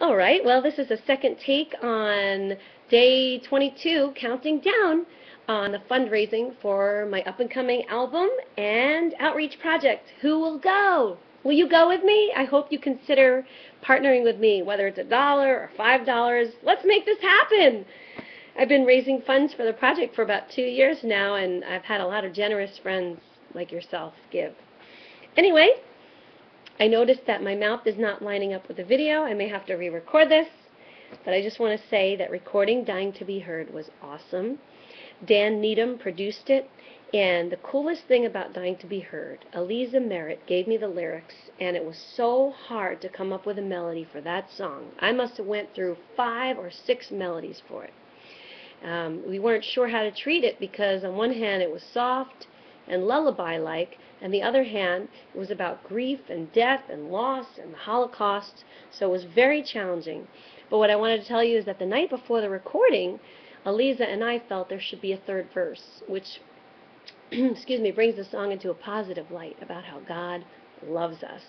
All right, well, this is the second take on day 22, counting down on the fundraising for my up-and-coming album and outreach project. Who will go? Will you go with me? I hope you consider partnering with me, whether it's $1 or $5. Let's make this happen. I've been raising funds for the project for about 2 years now, and I've had a lot of generous friends like yourself give. Anyway, I noticed that my mouth is not lining up with the video. I may have to re-record this, but I just want to say that recording Dying to Be Heard was awesome. Dan Needham produced it, and the coolest thing about Dying to Be Heard, Alyse Merritt gave me the lyrics, and it was so hard to come up with a melody for that song. I must have went through 5 or 6 melodies for it. We weren't sure how to treat it because on one hand it was soft and lullaby-like, and the other hand, it was about grief and death and loss and the Holocaust, so it was very challenging. But what I wanted to tell you is that the night before the recording, Alyse and I felt there should be a third verse, which excuse me, brings the song into a positive light about how God loves us.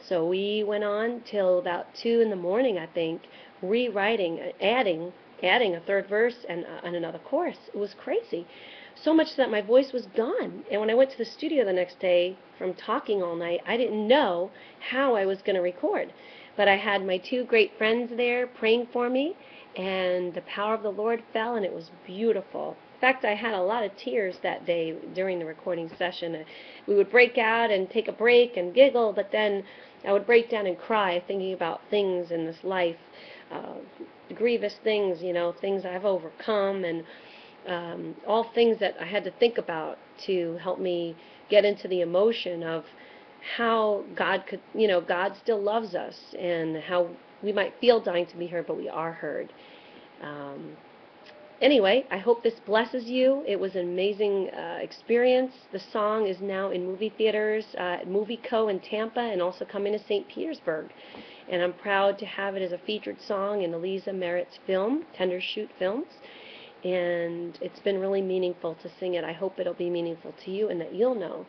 So we went on till about 2 in the morning, I think, rewriting, adding a third verse and another chorus. It was crazy. So much that my voice was gone. And when I went to the studio the next day from talking all night, I didn't know how I was going to record. But I had my 2 great friends there praying for me, and the power of the Lord fell, and it was beautiful. In fact, I had a lot of tears that day during the recording session. We would break out and take a break and giggle, but then I would break down and cry thinking about things in this life, grievous things, things I've overcome, and all things that I had to think about to help me get into the emotion of how God could, God still loves us, and how we might feel dying to be heard, but we are heard. Anyway, I hope this blesses you. It was an amazing experience. The song is now in movie theaters, Movie Co. in Tampa, and also coming to St. Petersburg. And I'm proud to have it as a featured song in Alyse Merritt's film, Tender Shoot Films. And it's been really meaningful to sing it. I hope it'll be meaningful to you, and that you'll know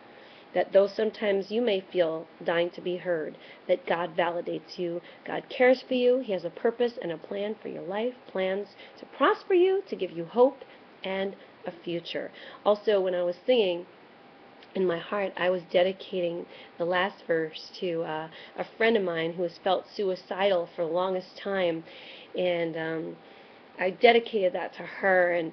that though sometimes you may feel dying to be heard, that God validates you. God cares for you. He has a purpose and a plan for your life, plans to prosper you, to give you hope and a future. Also, when I was singing, in my heart, I was dedicating the last verse to a friend of mine who has felt suicidal for the longest time, and I dedicated that to her, and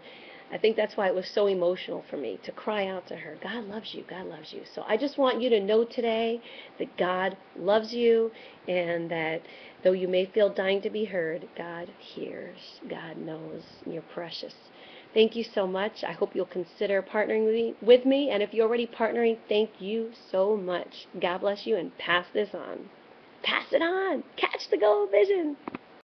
I think that's why it was so emotional for me to cry out to her, God loves you, God loves you. So I just want you to know today that God loves you, and that though you may feel dying to be heard, God hears, God knows, you're precious. Thank you so much. I hope you'll consider partnering with me, and if you're already partnering, thank you so much. God bless you, and pass this on. Pass it on. Catch the gold vision.